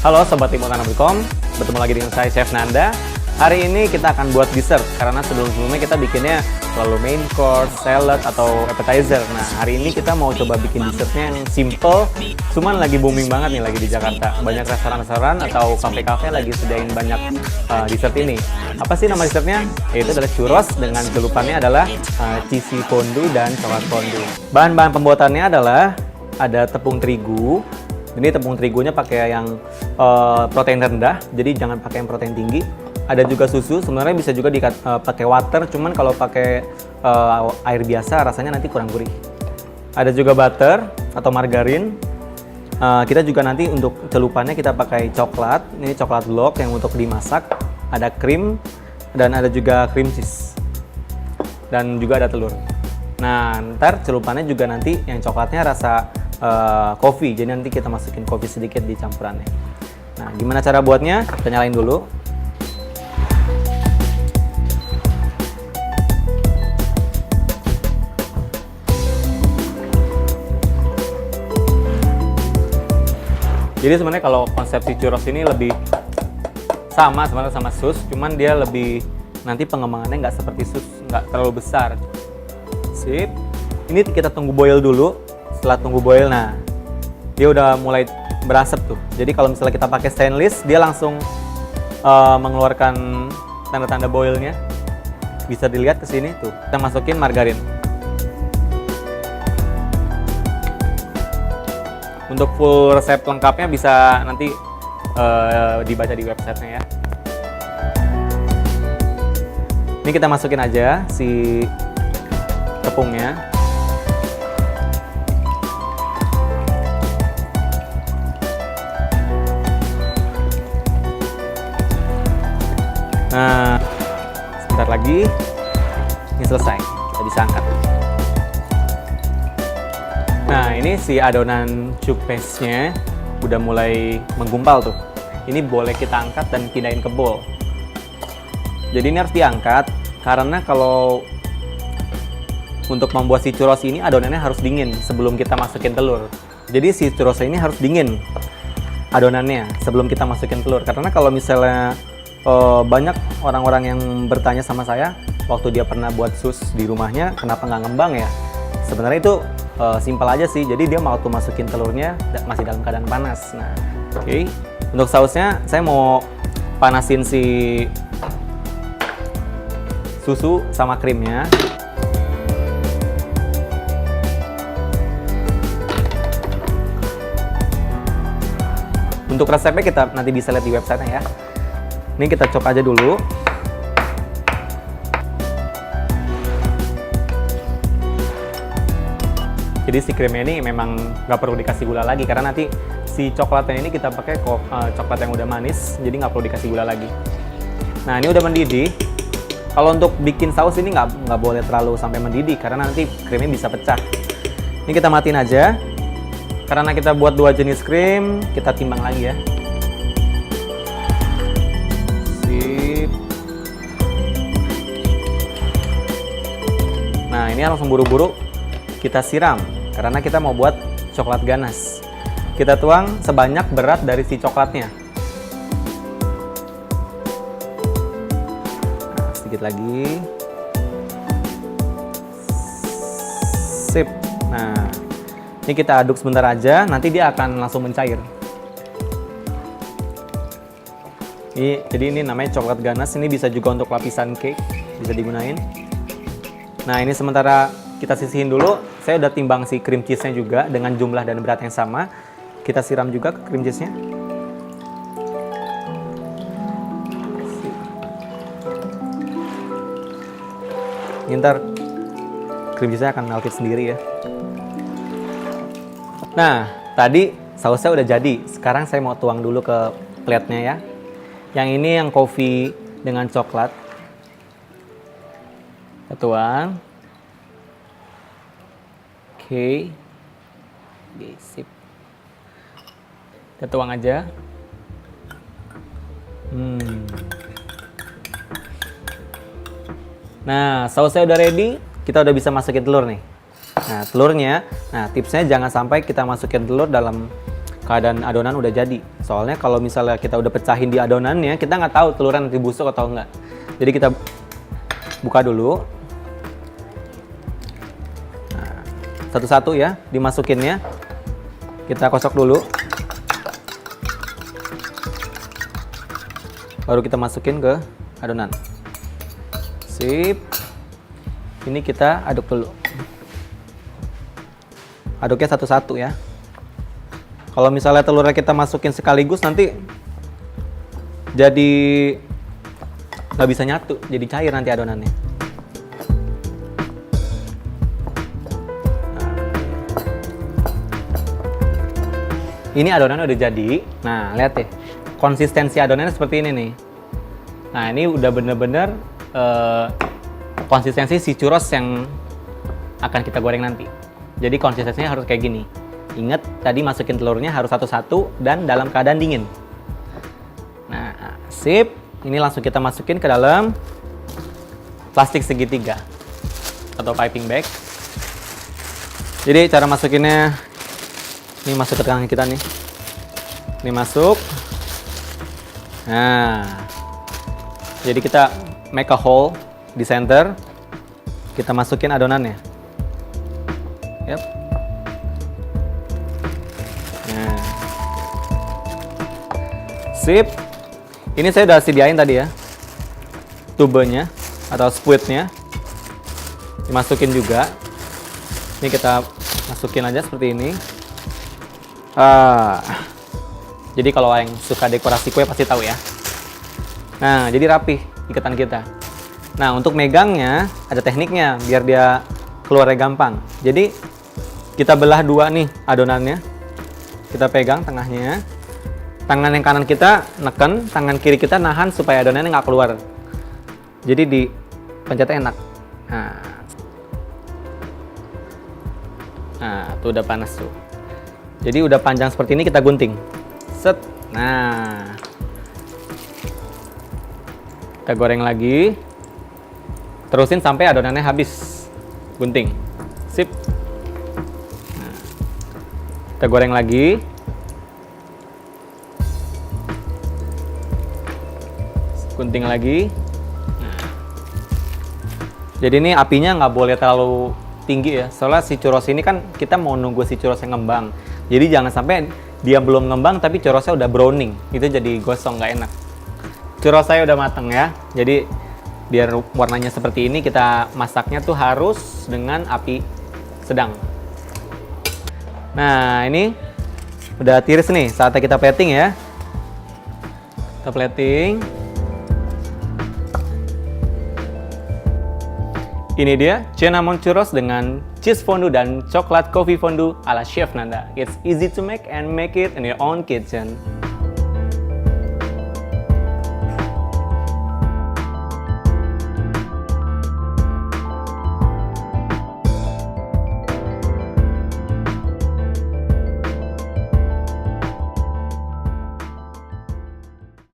Halo Sobat Timurtanah.com, bertemu lagi dengan saya Chef Nanda. Hari ini kita akan buat dessert, karena sebelum-sebelumnya kita bikinnya selalu main course, salad, atau appetizer. Nah, hari ini kita mau coba bikin dessertnya yang simple, cuman lagi booming banget nih lagi di Jakarta. Banyak restoran-restoran atau kafe-kafe lagi sediain banyak dessert ini. Apa sih nama dessertnya? Yaitu adalah churros, dengan celupannya adalah cheesy fondue dan coklat fondue. Bahan-bahan pembuatannya adalah ada tepung terigu. Ini tepung terigunya pakai yang protein rendah, jadi jangan pakai yang protein tinggi. Ada juga susu, sebenarnya bisa juga pakai water, cuman kalau pakai air biasa rasanya nanti kurang gurih. Ada juga butter atau margarin. Kita juga nanti untuk celupannya kita pakai coklat, ini coklat block yang untuk dimasak. Ada krim dan ada juga cream cheese. Dan juga ada telur. Nah, ntar celupannya juga nanti yang coklatnya rasa coffee, jadi nanti kita masukin coffee sedikit di campurannya. Nah, gimana cara buatnya? Kita nyalain dulu. Jadi sebenarnya kalau konsep si churros ini lebih sama sebenarnya sama sus, cuman dia lebih nanti pengembangannya nggak seperti sus, nggak terlalu besar. Sip. Ini kita tunggu boil dulu. Setelah tunggu boil, nah dia udah mulai berasap tuh. Jadi kalau misalnya kita pakai stainless, dia langsung mengeluarkan tanda-tanda boilnya. Bisa dilihat ke sini tuh. Kita masukin margarin. Untuk full resep lengkapnya bisa nanti dibaca di websitenya ya. Ini kita masukin aja si tepungnya. Nah, sebentar lagi ini selesai, kita bisa angkat. Nah, ini si adonan choux paste-nya udah mulai menggumpal tuh. Ini boleh kita angkat dan pindahin ke bowl. Jadi ini harus diangkat karena kalau untuk membuat si churros ini adonannya harus dingin sebelum kita masukin telur. Jadi si churros ini harus dingin adonannya sebelum kita masukin telur. Karena kalau misalnya banyak orang-orang yang bertanya sama saya waktu dia pernah buat sus di rumahnya, kenapa nggak ngembang ya? Sebenarnya itu simpel aja sih, jadi dia waktu masukin telurnya masih dalam keadaan panas. Nah, oke. Untuk sausnya saya mau panasin si susu sama krimnya. Untuk resepnya kita nanti bisa lihat di websitenya ya. Ini kita chop aja dulu. Jadi si krimnya ini memang nggak perlu dikasih gula lagi karena nanti si coklatnya ini kita pakai coklat yang udah manis, jadi nggak perlu dikasih gula lagi. Nah, ini udah mendidih. Kalau untuk bikin saus ini nggak boleh terlalu sampai mendidih karena nanti krimnya bisa pecah. Ini kita matiin aja. Karena kita buat dua jenis krim, kita timbang lagi ya. Sip. Nah, ini langsung buru-buru kita siram. Karena kita mau buat coklat ganas. Kita tuang sebanyak berat dari si coklatnya. Nah, sedikit lagi. Sip. Nah, ini kita aduk sebentar aja, nanti dia akan langsung mencair. Jadi ini namanya coklat ganas, ini bisa juga untuk lapisan cake, bisa digunain. Nah, ini sementara kita sisihin dulu. Saya udah timbang si cream cheese-nya juga dengan jumlah dan berat yang sama. Kita siram juga ke cream cheese-nya. Ini ntar cream cheese-nya akan melted sendiri ya. Nah, tadi sausnya udah jadi. Sekarang saya mau tuang dulu ke plate-nya ya. Yang ini yang coffee dengan coklat. Kita tuang. Oke, sip. Kita tuang aja. Nah, sausnya udah ready. Kita udah bisa masukin telur nih. Nah, telurnya, tipsnya jangan sampai kita masukin telur dalam keadaan adonan udah jadi. Soalnya kalau misalnya kita udah pecahin di adonannya, kita nggak tahu telurnya nanti busuk atau enggak. Jadi kita buka dulu. Nah, satu-satu ya, dimasukinnya. Kita kocok dulu. Baru kita masukin ke adonan. Sip. Ini kita aduk dulu. Aduknya satu-satu ya. Kalau misalnya telurnya kita masukin sekaligus nanti jadi nggak bisa nyatu, jadi cair nanti adonannya. Nah, ini adonannya udah jadi. Nah, lihat deh, konsistensi adonannya seperti ini nih. Nah, ini udah bener-bener konsistensi si churros yang akan kita goreng nanti. Jadi konsistensinya harus kayak gini. Ingat, tadi masukin telurnya harus satu-satu dan dalam keadaan dingin. Nah, sip. Ini langsung kita masukin ke dalam plastik segitiga atau piping bag. Jadi cara masukinnya, ini masuk ke tangan kita nih. Ini masuk. Nah, jadi kita make a hole di center. Kita masukin adonannya. Yap. Nah. Sip. Ini saya udah sediain tadi ya. Tubenya atau squidnya. Dimasukin juga. Ini kita masukin aja seperti ini. Jadi kalau yang suka dekorasi kue pasti tahu ya. Nah, jadi rapih ikatan kita. Nah, untuk megangnya ada tekniknya biar dia keluarnya gampang. Jadi kita belah dua nih adonannya. Kita pegang tengahnya. Tangan yang kanan kita neken, tangan kiri kita nahan supaya adonannya nggak keluar. Jadi dipencetnya enak. Nah, tuh udah panas tuh. Jadi udah panjang seperti ini kita gunting. Set. Nah. Kita goreng lagi. Terusin sampai adonannya habis. Gunting. Sip. Nah. Kita goreng lagi. Gunting lagi. Nah. Jadi ini apinya nggak boleh terlalu tinggi ya. Soalnya si churros ini kan kita mau nunggu si churrosnya ngembang. Jadi jangan sampai dia belum ngembang tapi churrosnya udah browning. Itu jadi gosong, nggak enak. Churros saya udah mateng ya. Jadi biar warnanya seperti ini, kita masaknya tuh harus dengan api sedang. Nah, ini udah tiris nih, saatnya kita plating ya. Kita plating. Ini dia cinnamon churros dengan cheese fondue dan coklat coffee fondue ala Chef Nanda. It's easy to make and make it in your own kitchen.